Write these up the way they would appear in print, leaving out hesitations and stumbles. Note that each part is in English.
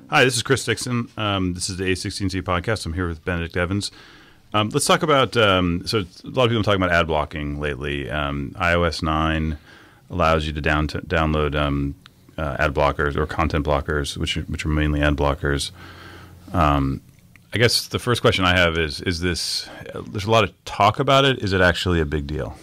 Hi, this is Chris Dixon. This is the a16z podcast. I'm here with Benedict Evans. Let's talk about, so a lot of people are talking about ad blocking lately. iOS 9 allows you to download ad blockers or content blockers, which are mainly ad blockers. I guess the first question I have is this, there's a lot of talk about it. Is it actually a big deal?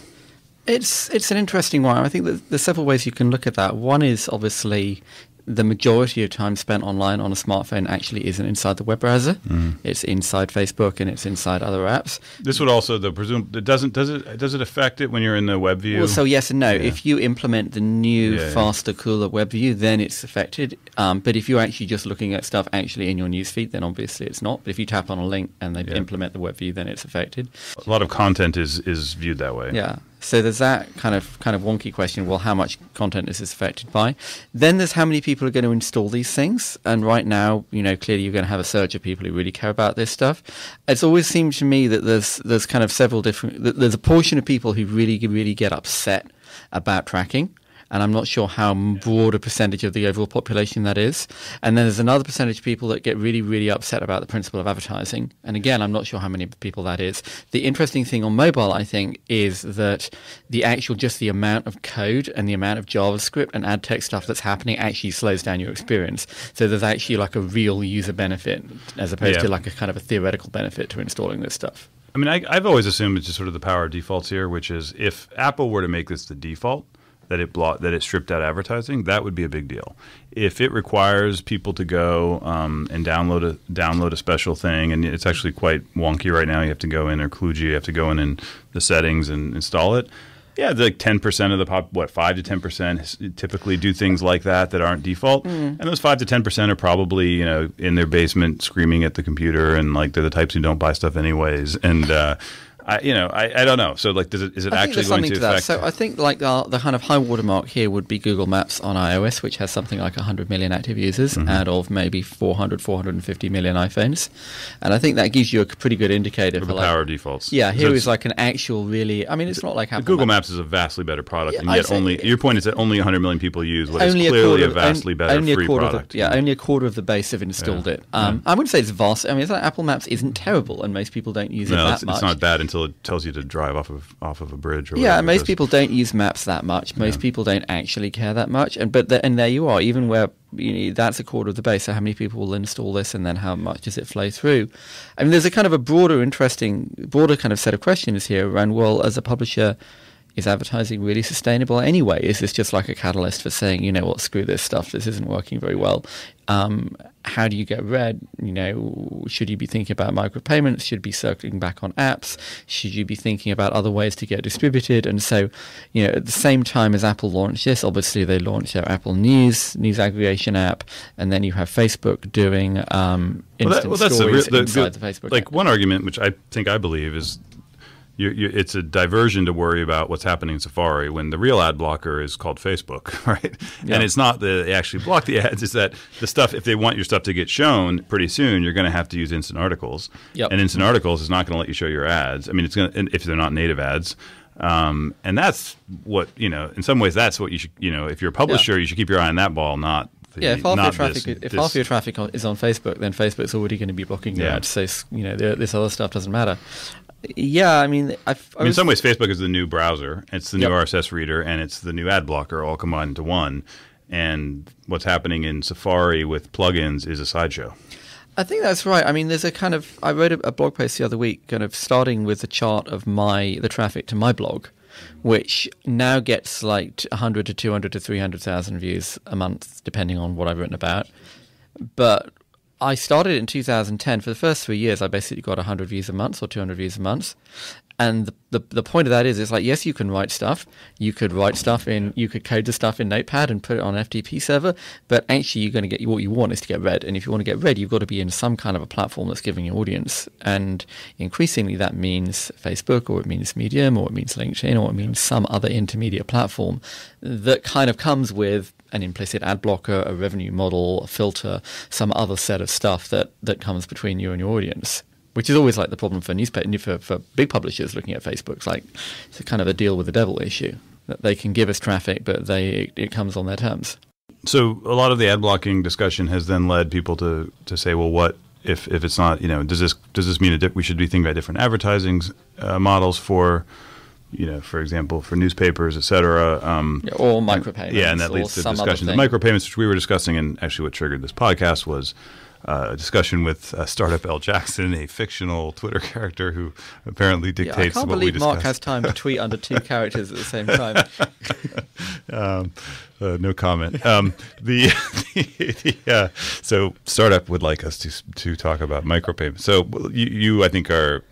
It's an interesting one. I think that there's several ways you can look at that. One is obviously the majority of time spent online on a smartphone actually isn't inside the web browser. It's inside Facebook and it's inside other apps. This would also does it affect it when you're in the web view? Well, so yes and no. Yeah. If you implement the new, faster, cooler web view, then it's affected. But if you're actually just looking at stuff actually in your newsfeed, then obviously it's not. But if you tap on a link and they implement the web view, then it's affected. A lot of content is viewed that way. Yeah. So there's that kind of wonky question, well, how much content is this affected by? Then there's how many people are going to install these things. And right now, clearly you're going to have a surge of people who really care about this stuff. It's always seemed to me that there's kind of several different, there's a portion of people who really get upset about tracking. And I'm not sure how broad a percentage of the overall population that is. And then there's another percentage of people that get really upset about the principle of advertising. And again, I'm not sure how many people that is. The interesting thing on mobile, I think, is that just the amount of code and the amount of JavaScript and ad tech stuff that's happening actually slows down your experience. So there's actually like a real user benefit as opposed to like a kind of a theoretical benefit to installing this stuff. I mean, I've always assumed it's just sort of the power of defaults here, which is if Apple were to make this the default, that it stripped out advertising, that would be a big deal. If it requires people to go and download a special thing, and it's actually quite wonky right now, you have to go in, or kludgy, you have to go in the settings and install it. Yeah, like 10% of the 5 to 10% typically do things like that aren't default, and those 5 to 10% are probably in their basement screaming at the computer, and like they're the types who don't buy stuff anyways, and. I don't know. So, like, is it actually going to affect? So, I think like the kind of high watermark here would be Google Maps on iOS, which has something like 100 million active users out of maybe 450 million iPhones, and I think that gives you a pretty good indicator for the power of defaults. Yeah, here is like an actual really. I mean, it's not like Apple Google Maps is a vastly better product, and yet your point is that only 100 million people use what is clearly a vastly better free product. Only a quarter of the base have installed it. I wouldn't say it's vast. I mean, it's like Apple Maps isn't terrible, and most people don't use it that much. It's not bad until it tells you to drive off of a bridge. Or yeah, most people don't use maps that much. Most people don't actually care that much. And there you are, even where that's a quarter of the base. So how many people will install this, and then how much does it flow through? I mean, there's a kind of a broader kind of set of questions here around. Well, as a publisher, is advertising really sustainable anyway? Is this just like a catalyst for saying, what, screw this stuff, this isn't working very well? How do you get read? Should you be thinking about micropayments? Should you be circling back on apps? Should you be thinking about other ways to get distributed? And so, at the same time as Apple launched this, obviously they launched their Apple News aggregation app, and then you have Facebook doing instant stories inside the Facebook app. One argument, which I believe is it's a diversion to worry about what's happening in Safari when the real ad blocker is called Facebook, right? Yeah. And it's not that they actually block the ads, it's that the stuff, if they want your stuff to get shown pretty soon, you're going to have to use instant articles. Yep. And instant articles is not going to let you show your ads. I mean, it's going to, if they're not native ads. And that's what, in some ways that's what you should, if you're a publisher, you should keep your eye on that ball, not if half your traffic is on Facebook, then Facebook's already going to be blocking your ads. So, this other stuff doesn't matter. Yeah, I mean, in some ways, Facebook is the new browser. It's the new RSS reader, and it's the new ad blocker all combined into one. And what's happening in Safari with plugins is a sideshow. I think that's right. I mean, there's I wrote a blog post the other week, kind of starting with a chart of the traffic to my blog, which now gets like 100 to 200 to 300,000 views a month, depending on what I've written about. But I started in 2010. For the first 3 years, I basically got 100 views a month or 200 views a month. And the point of that is, it's like, yes, you can write stuff. You could code the stuff in Notepad and put it on an FTP server. But actually, you're going to get what you want is to get read. And if you want to get read, you've got to be in some kind of a platform that's giving you audience. And increasingly, that means Facebook, or it means Medium, or it means LinkedIn, or it means some other intermediate platform that kind of comes with an implicit ad blocker, a revenue model, a filter, some other set of stuff that comes between you and your audience. Which is always like the problem for big publishers looking at Facebook. It's like it's a kind of a deal with the devil issue, that they can give us traffic, but it comes on their terms. So a lot of the ad blocking discussion has then led people to say, well, what if it's not, does this mean we should be thinking about different advertising models for, for example, for newspapers, et cetera. Or micropayments. Yeah, and that leads to discussions of micropayments, which we were discussing. And actually what triggered this podcast was a discussion with Startup L. Jackson, a fictional Twitter character who apparently dictates what we discuss. I can't believe Mark has time to tweet under 2 characters at the same time. No comment. So Startup would like us to talk about micropayments. So you I think, are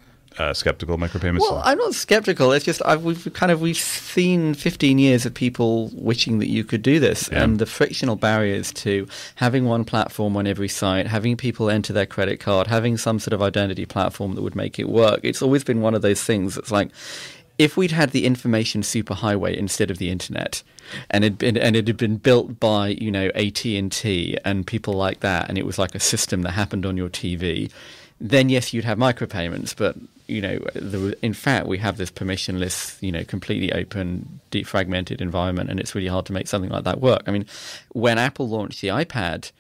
skeptical of micropayments? Well, I'm not skeptical. It's just we've seen 15 years of people wishing that you could do this, and the frictional barriers to having one platform on every site, having people enter their credit card, having some sort of identity platform that would make it work. It's always been one of those things that's like, if we'd had the information superhighway instead of the internet, and it had been built by AT&T and people like that, and it was like a system that happened on your TV, then yes, you'd have micropayments. But in fact, we have this permissionless, completely open, defragmented environment, and it's really hard to make something like that work. I mean, when Apple launched the iPad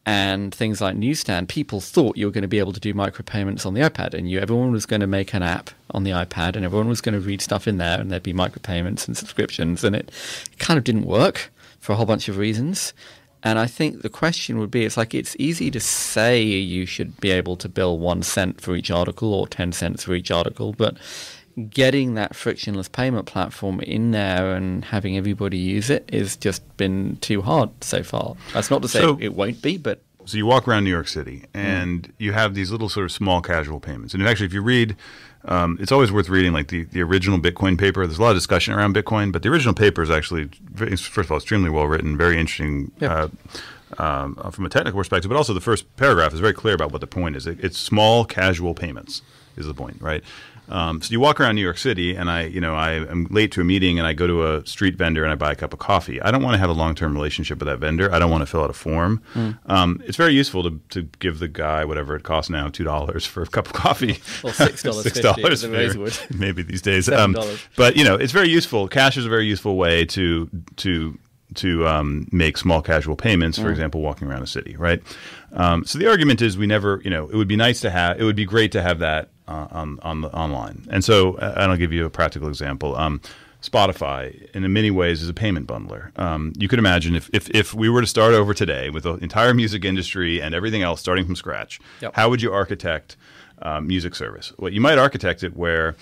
and things like Newsstand, people thought you were going to be able to do micropayments on the iPad, and everyone was going to make an app on the iPad, and everyone was going to read stuff in there, and there'd be micropayments and subscriptions, and it kind of didn't work for a whole bunch of reasons. And I think the question would be, it's easy to say you should be able to bill 1 cent for each article or 10 cents for each article, but getting that frictionless payment platform in there and having everybody use it has just been too hard so far. That's not to say it won't be, but... So you walk around New York City, and you have these little sort of small casual payments. And actually, if you read, it's always worth reading, like the original Bitcoin paper. There's a lot of discussion around Bitcoin, but the original paper is actually, first of all, extremely well written, very interesting from a technical perspective. But also the first paragraph is very clear about what the point is. It's small casual payments is the point, right? So you walk around New York City, and I am late to a meeting, and I go to a street vendor and I buy a cup of coffee. I don't want to have a long-term relationship with that vendor. I don't want to fill out a form. It's very useful to give the guy whatever it costs now, $2 for a cup of coffee. Or $6.50 maybe these days. $7. But it's very useful. Cash is a very useful way to make small casual payments, for example, walking around a city, right? So the argument is we never, it would be nice to have, it would be great to have that online. And so, and I'll give you a practical example. Spotify, in many ways, is a payment bundler. You could imagine if we were to start over today with the entire music industry and everything else starting from scratch, how would you architect music service? Well, you might architect it where,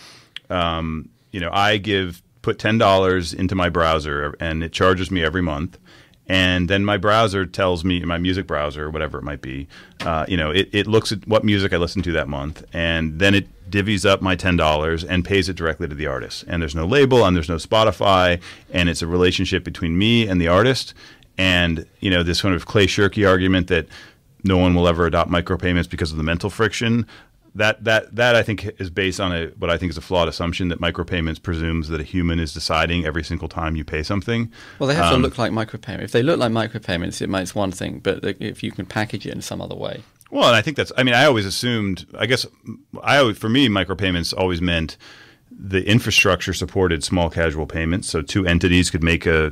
I put $10 into my browser, and it charges me every month. And then my browser tells me, my music browser or whatever it might be, it looks at what music I listened to that month, and then it divvies up my $10 and pays it directly to the artist. And there's no label, and there's no Spotify, and it's a relationship between me and the artist. And this sort of Clay Shirky argument that no one will ever adopt micropayments because of the mental friction. That I think is based on what I think is a flawed assumption that micropayments presumes that a human is deciding every single time you pay something. Well, they have to look like micropayments. If they look like micropayments, it makes one thing, but if you can package it in some other way. Well, and I think I always assumed, for me, micropayments always meant the infrastructure supported small casual payments. So 2 entities could make a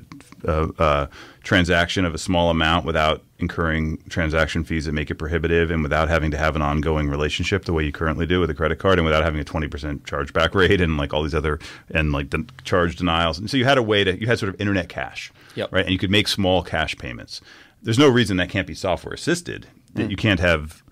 transaction of a small amount without incurring transaction fees that make it prohibitive, and without having to have an ongoing relationship the way you currently do with a credit card, and without having a 20% chargeback rate and like all these other, and like the charge denials. And so you had you had sort of internet cash, right? And you could make small cash payments. There's no reason that can't be software assisted, that you can't have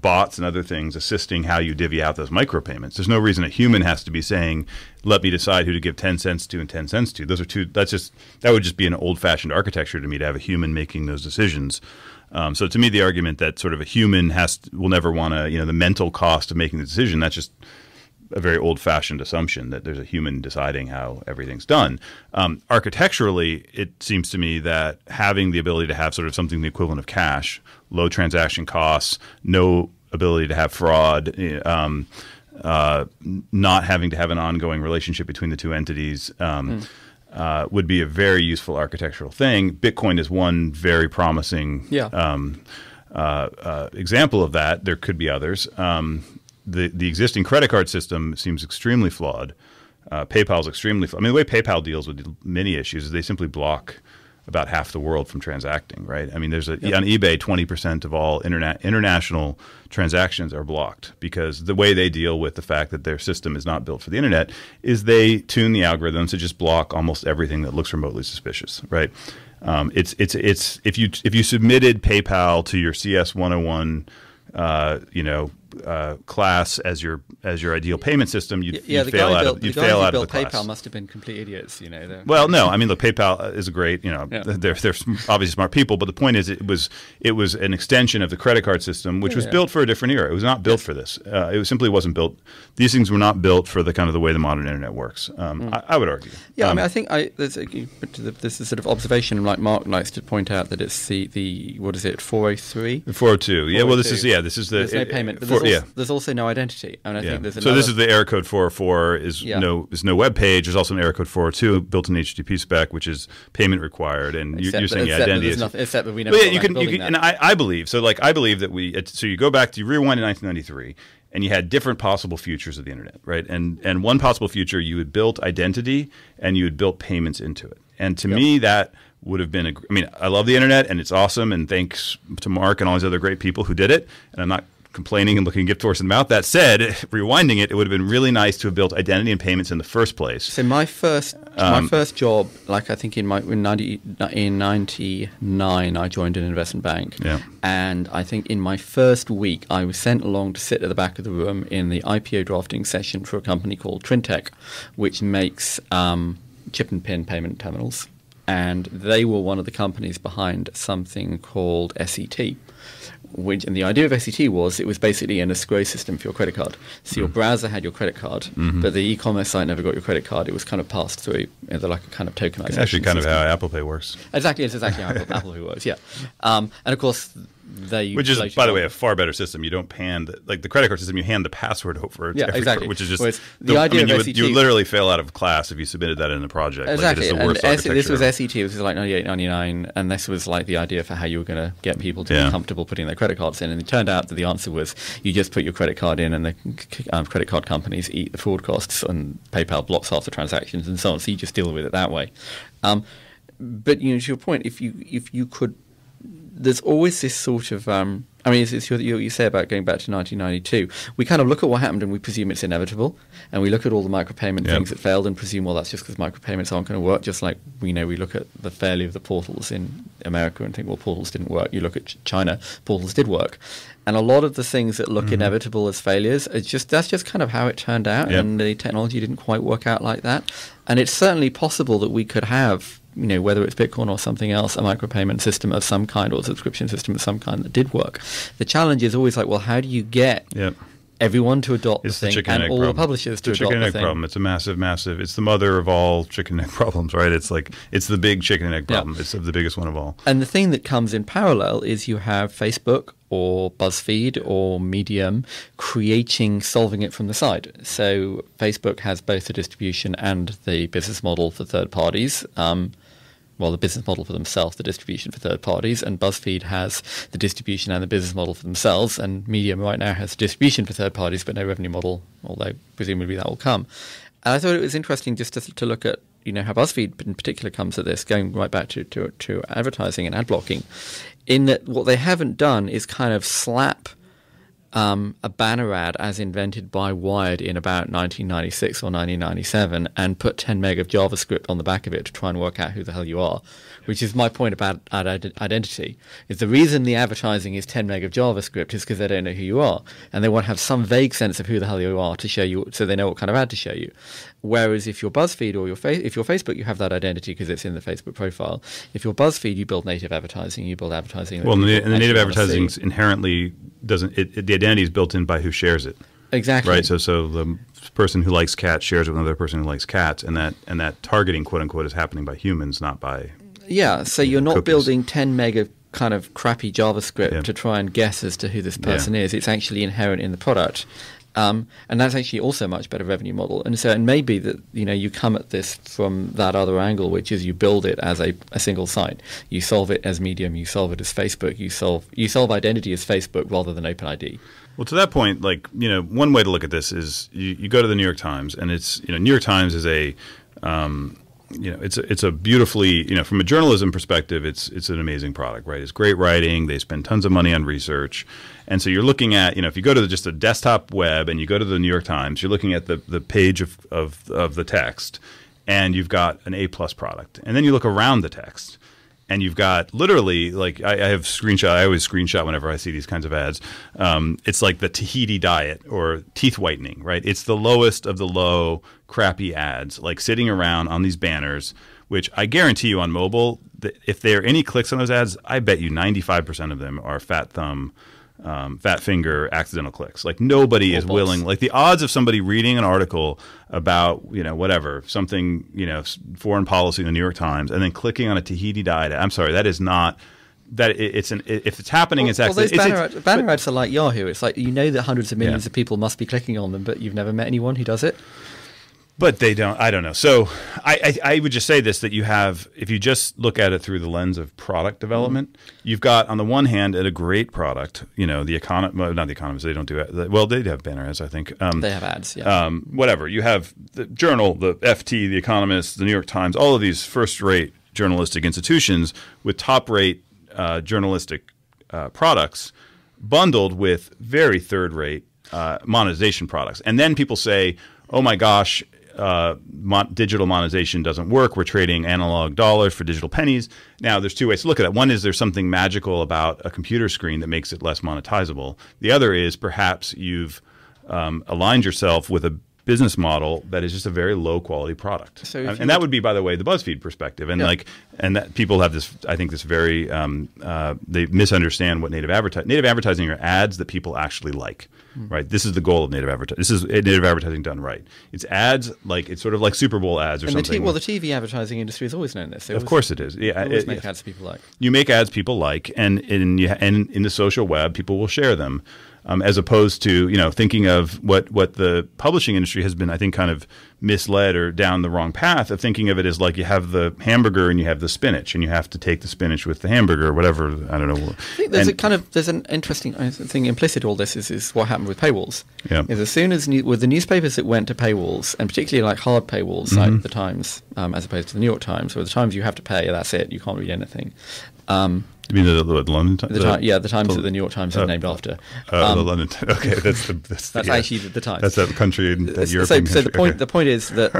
bots and other things assisting how you divvy out those micropayments. There's no reason a human has to be saying, let me decide who to give 10 cents to and 10 cents to. Those are that would just be an old-fashioned architecture to me, to have a human making those decisions. So to me, the argument that sort of a human will never want to, the mental cost of making the decision, that's just a very old-fashioned assumption that there's a human deciding how everything's done. Architecturally, it seems to me that having the ability to have sort of something the equivalent of cash, low transaction costs, no ability to have fraud, not having to have an ongoing relationship between the 2 entities, would be a very useful architectural thing. Bitcoin is one very promising example of that. There could be others. The existing credit card system seems extremely flawed. PayPal's extremely flawed. I mean, the way PayPal deals with many issues is they simply block about half the world from transacting, right? I mean, there's on eBay, 20% of all international transactions are blocked because the way they deal with the fact that their system is not built for the internet is they tune the algorithms to just block almost everything that looks remotely suspicious, right? It's if you submitted PayPal to your CS 101, class as your ideal payment system, you'd fail out of the class. PayPal must have been complete idiots, Well, no, I mean, look, PayPal is a great, they're obviously smart people, but the point is, it was an extension of the credit card system, which was built for a different era. It was not built for this. It simply wasn't built. These things were not built for the kind of the way the modern internet works. I would argue. Yeah, I mean, I think there's this sort of observation, like Mark likes to point out, that it's the what is it, 403? 402. Yeah, well, this is the there's no payment. There's also no identity. I mean, I think there's so this is the error code 404 is no web page. There's also an error code 402 built in HTTP spec, which is payment required, and you're saying the identity is. Except that we never. Well, you can, and I believe so. Like I believe that so you go back to rewind to 1993. And you had different possible futures of the internet, right? And one possible future, you had built identity and you had built payments into it. And to me, that would have been I mean, I love the internet and it's awesome. And thanks to Mark and all these other great people who did it. And I'm not complaining and looking a gift horse in the mouth. That said, rewinding it, it would have been really nice to have built identity and payments in the first place. So my first job, like I think in 99, I joined an investment bank. Yeah. And I think in my first week, I was sent along to sit at the back of the room in the IPO drafting session for a company called Trintech, which makes chip and pin payment terminals. And they were one of the companies behind something called SET. And the idea of SET was it was basically an escrow system for your credit card. So your browser had your credit card, but the e-commerce site never got your credit card. It was kind of passed through, like a kind of tokenization. It's actually kind of how Apple Pay works. Exactly, it's exactly how Apple Pay works. Yeah, and of course which is, by the way, a far better system. You don't hand like the credit card system. You hand the password over. Exactly. Which is just the idea of SET. You would literally fail out of class if you submitted that in a project. Exactly. Like, it is the worst architecture. This was SET. It was like 98, 99, and this was like the idea for how you were going to get people to be comfortable putting their credit cards in. And it turned out that the answer was you just put your credit card in, and the credit card companies eat the fraud costs, and PayPal blocks half the transactions, and so on. So you just deal with it that way. But to your point, if you could, there's always this sort of I mean, it's you say about going back to 1992. We kind of look at what happened and we presume it's inevitable, and we look at all the micropayment things that failed and presume, well, that's just because micropayments aren't going to work. Just like we look at the failure of the portals in America and think, well, portals didn't work. You look at China, portals did work, and a lot of the things that look inevitable as failures, that's just kind of how it turned out, and the technology didn't quite work out like that. And it's certainly possible that we could have, whether it's Bitcoin or something else, a micropayment system of some kind or a subscription system of some kind that did work. The challenge is always like, well, how do you get everyone to adopt the thing and all the publishers to adopt the thing? It's the chicken and egg problem. It's a massive, it's the mother of all chicken and egg problems, right? It's like, it's the big chicken and egg problem. It's the biggest one of all. And the thing that comes in parallel is you have Facebook or BuzzFeed or Medium solving it from the side. So Facebook has both the distribution and the business model for third parties. The business model for themselves, the distribution for third parties, and BuzzFeed has the distribution and the business model for themselves, and Medium right now has distribution for third parties but no revenue model, although presumably that will come. And I thought it was interesting just to look at how BuzzFeed in particular comes at this, going right back to advertising and ad blocking, in that what they haven't done is kind of slap a banner ad as invented by Wired in about 1996 or 1997 and put 10 meg of JavaScript on the back of it to try and work out who the hell you are, which is my point about identity. Is the reason the advertising is 10 meg of JavaScript is because they don't know who you are, and they want to have some vague sense of who the hell you are to show you, so they know what kind of ad to show you. Whereas if you're BuzzFeed or if you're Facebook, you have that identity because it's in the Facebook profile. If you're BuzzFeed, you build native advertising. You build advertising. Well, and the native advertising inherently doesn't. The identity is built in by who shares it. Exactly. Right. So the person who likes cats shares it with another person who likes cats, and that targeting, quote unquote, is happening by humans, not by. Yeah. So you're not building 10 meg of kind of crappy JavaScript to try and guess as to who this person is. It's actually inherent in the product. And that's actually also a much better revenue model. And so it may be that you come at this from that other angle, which is you build it as a single site. You solve it as Medium. You solve it as Facebook. You solve identity as Facebook rather than OpenID. Well, to that point, one way to look at this is you go to the New York Times, and it's New York Times is a it's a beautifully, from a journalism perspective, it's an amazing product, right? It's great writing. They spend tons of money on research. And so you're looking at, if you go to just a desktop web and you go to the New York Times, you're looking at the page of the text, and you've got an A+ product. And then you look around the text, and you've got literally, like, I have screenshot. I always screenshot whenever I see these kinds of ads. It's like the Tahiti diet or teeth whitening, right? It's the lowest of the low, crappy ads, like sitting around on these banners, which I guarantee you on mobile, that if there are any clicks on those ads, I bet you 95% of them are fat thumb, fat finger, accidental clicks. Like nobody is willing. Like the odds of somebody reading an article about whatever something foreign policy in the New York Times and then clicking on a Tahiti diet. I'm sorry, that is not. That if it's happening, it's actually. Well, those banner ads are like Yahoo. It's like that hundreds of millions of people must be clicking on them, but you've never met anyone who does it. But they don't. I don't know. So I would just say this, that you have, if you just look at it through the lens of product development, you've got on the one hand a great product. The Economist, not the Economist. They don't do it. Well, they have banner ads, I think. They have ads. Yeah. Whatever. You have the Journal, the FT, the Economist, the New York Times. All of these first-rate journalistic institutions with top-rate journalistic products bundled with very third-rate monetization products, and then people say, "Oh my gosh." Digital monetization doesn't work. We're trading analog dollars for digital pennies. Now, there's two ways to look at it. One is there's something magical about a computer screen that makes it less monetizable. The other is perhaps you've aligned yourself with a business model that is just a very low quality product. So and that would be, by the way, the BuzzFeed perspective. And and that people have this, I think, this very they misunderstand what native advertising. Native advertising are ads that people actually like. Right. This is the goal of native advertising. This is native advertising done right. It's ads it's sort of like Super Bowl ads or something. The TV advertising industry has always known this. Of course it is. Yeah, always make ads people like. You make ads people like, and in the social web, people will share them. As opposed to thinking of what the publishing industry has been, I think, kind of misled or down the wrong path of thinking of it as like you have the hamburger and you have the spinach, and you have to take the spinach with the hamburger or whatever. I don't know. I think there's an interesting thing implicit to all this is what happened with paywalls. Yeah. Is as soon as with the newspapers that went to paywalls, and particularly like hard paywalls like the Times, as opposed to the New York Times, where the Times you have to pay, that's it, you can't read anything. You mean the London Times? The Times that the New York Times is named after. The London Times. Okay, that's actually the Times. That's that country in that So European country. the point is that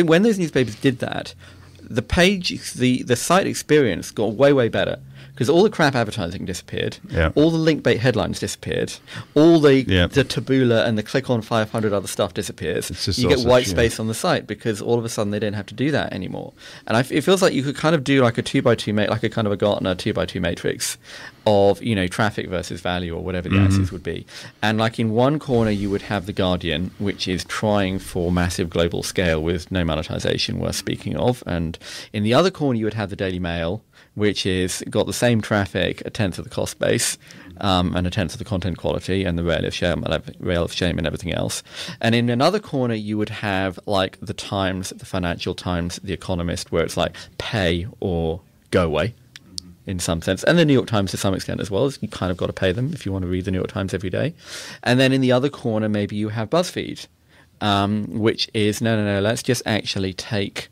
when those newspapers did that, the site experience got way better. Because all the crap advertising disappeared, all the link bait headlines disappeared, all the taboola and the click on 500 other stuff disappears. You get white space on the site because all of a sudden they don't have to do that anymore. And it feels like you could kind of do like a 2x2 like a kind of a Gartner 2x2 matrix of traffic versus value or whatever the axis would be. And like in one corner you would have the Guardian, which is trying for massive global scale with no monetization worth speaking of, and in the other corner you would have the Daily Mail, which is got the same traffic, a tenth of the cost base, and a tenth of the content quality, and the rail of shame and everything else. And in another corner, you would have like the Times, the Financial Times, the Economist, where it's like pay or go away, in some sense, and the New York Times to some extent as well. You kind of got to pay them if you want to read the New York Times every day. And then in the other corner, maybe you have BuzzFeed, which is no, let's just actually take.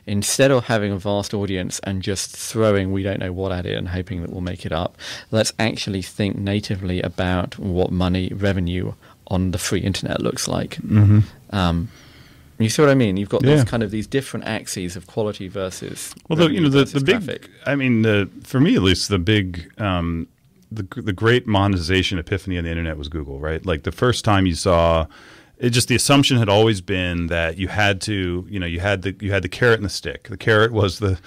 Instead of having a vast audience and just throwing we don't know what at it and hoping that we'll make it up, let's actually think natively about what revenue on the free internet looks like. You see what I mean? You've got these different axes of quality versus the big traffic. I mean, for me at least, the big the great monetization epiphany on the internet was Google, right? Like the first time you saw. The assumption had always been that you had to, you had the carrot and the stick. The carrot was the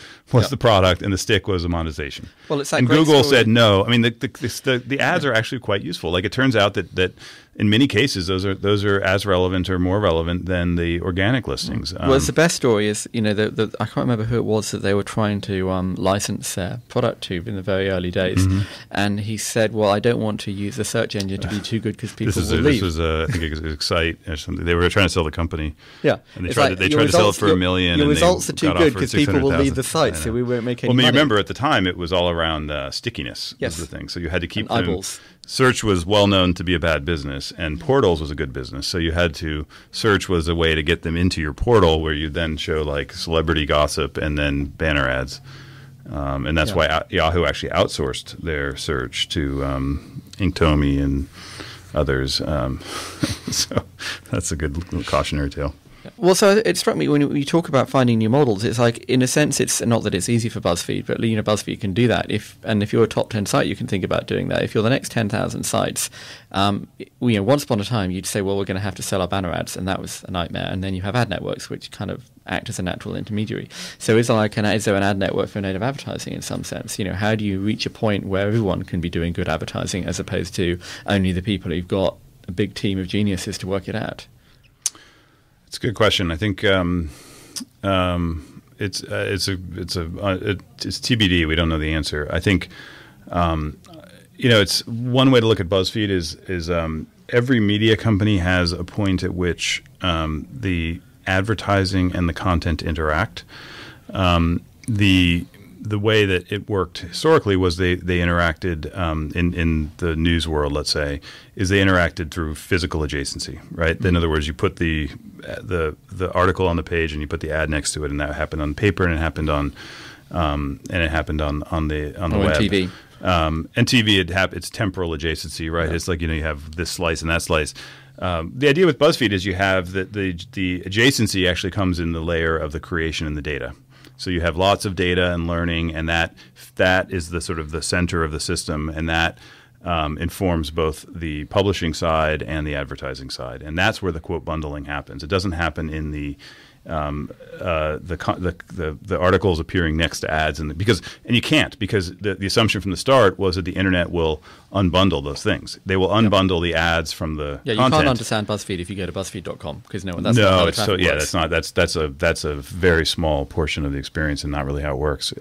product, and the stick was the monetization. Well, it's that and Google said no. I mean, the ads are actually quite useful. Like it turns out that in many cases those are as relevant or more relevant than the organic listings. Well, it's the best story is I can't remember who it was that they were trying to license their product to in the very early days, and he said, "Well, I don't want to use the search engine to be too good because people will leave." This was I think it was Excite. or something. They were trying to sell the company. Yeah, and they tried to sell it for $1 million. Your and results they are too got good offered because people will leave the 600,000. site, so we won't make any Well, money. you remember at the time it was all around stickiness. Yes. Was the thing. So you had to keep And them. eyeballs. Search was well known to be a bad business, and portals was a good business. So you had to search was a way to get them into your portal, where you then show like celebrity gossip and then banner ads. And that's why Yahoo actually outsourced their search to Inktomi and others. So that's a good cautionary tale. Well, so it struck me when you talk about finding new models, it's like, in a sense, it's not that it's easy for BuzzFeed, but BuzzFeed can do that. If you're a top 10 site, you can think about doing that. If you're the next 10,000 sites, once upon a time, you'd say, well, we're going to have to sell our banner ads, and that was a nightmare. And then you have ad networks, which kind of act as a natural intermediary. So is there an ad network for native advertising in some sense? How do you reach a point where everyone can be doing good advertising as opposed to only the people who've got a big team of geniuses to work it out? It's a good question. I think it's TBD. We don't know the answer. I think it's one way to look at BuzzFeed is every media company has a point at which the advertising and the content interact. The way that it worked historically was they interacted in the news world, let's say, is they interacted through physical adjacency, right? In other words, you put the article on the page and you put the ad next to it, and that happened on paper and it happened on the web. TV. And TV, it's temporal adjacency, right? Yeah. It's like you have this slice and that slice. The idea with BuzzFeed is you have the adjacency actually comes in the layer of the creation and the data. So you have lots of data and learning, and that is the sort of the center of the system, and that informs both the publishing side and the advertising side, and that's where the quote bundling happens. It doesn't happen in the articles appearing next to ads, and you can't, because the assumption from the start was that the internet will unbundle those things. They will unbundle the ads from the content. You can't understand BuzzFeed if you go to BuzzFeed.com because that's a very small portion of the experience and not really how it works.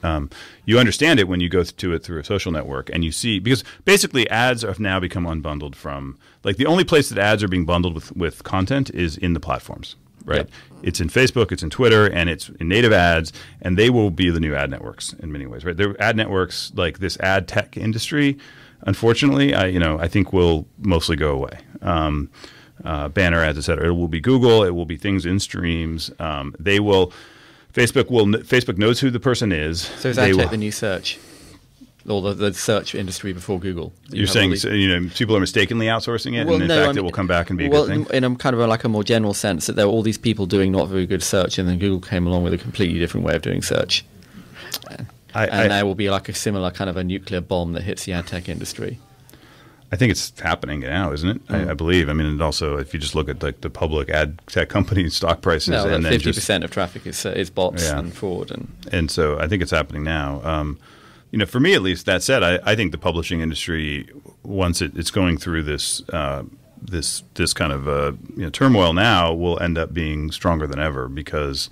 You understand it when you go to it through a social network and you see, because basically ads have now become unbundled from, like, the only place that ads are being bundled with content is in the platforms. Right. Yep. It's in Facebook, it's in Twitter, and it's in native ads, and they will be the new ad networks in many ways. Right. They're ad networks, like this ad tech industry, unfortunately, I think will mostly go away. Banner ads, et cetera. It will be Google. It will be things in streams. Facebook knows who the person is. So is ad tech the new search? Or the search industry before Google. You're saying people are mistakenly outsourcing it, and in fact it will come back and be a good thing? In a kind of like a more general sense, that there were all these people doing not very good search, and then Google came along with a completely different way of doing search. And there will be like a similar kind of a nuclear bomb that hits the ad tech industry. I think it's happening now, isn't it? I believe. I mean, and also if you just look at like the public ad tech company stock prices, and then 50% of traffic is bots and fraud, and so I think it's happening now. For me at least, that said, I think the publishing industry, once it's going through this kind of turmoil now, will end up being stronger than ever, because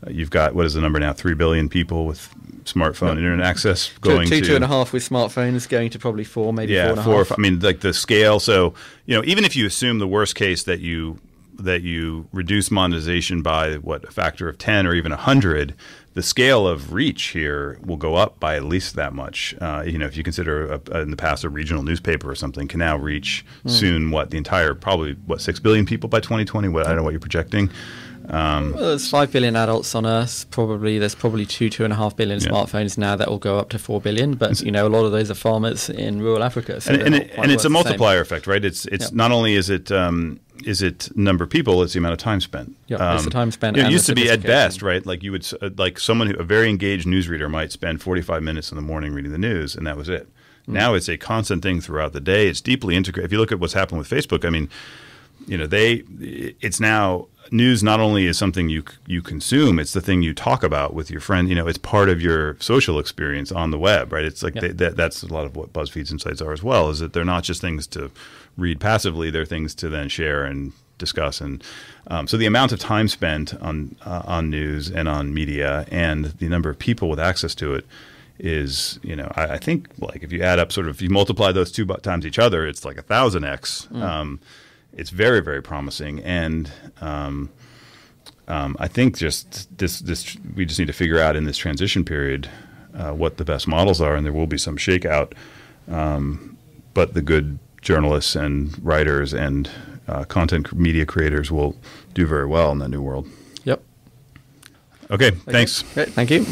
you've got, what is the number now, 3 billion people with smartphone internet access going to 2.5 with smartphones, going to probably 4, maybe 4.5. 4. I mean, like the scale. So even if you assume the worst case that you reduce monetization by a factor of 10 or even 100. The scale of reach here will go up by at least that much. If you consider in the past a regional newspaper or something can now reach soon the entire 6 billion people by 2020. I don't know what you're projecting. Well, there's 5 billion adults on Earth. There's probably 2.5 billion smartphones now. That will go up to 4 billion. But a lot of those are farmers in rural Africa. So and it's a multiplier effect, right? It's not only is it number of people, it's the amount of time spent. Yeah, it's the time spent. It used to be at best, right? Like you would a very engaged newsreader might spend 45 minutes in the morning reading the news, and that was it. Now it's a constant thing throughout the day. It's deeply integrated. If you look at what's happened with Facebook, I mean, it's now news not only is something you consume, it's the thing you talk about with your friend. It's part of your social experience on the web, right? It's like that's a lot of what BuzzFeed's insights are as well, is that they're not just things to read passively, they're things to then share and discuss. And so the amount of time spent on news and on media and the number of people with access to it is, I think, like, if you add up if you multiply those two times each other, it's like 1,000x. it's very, very promising. And I think just this we just need to figure out in this transition period what the best models are, and there will be some shakeout. But the good journalists and writers and content media creators will do very well in that new world. Yep. Okay, thanks. Great. Thank you.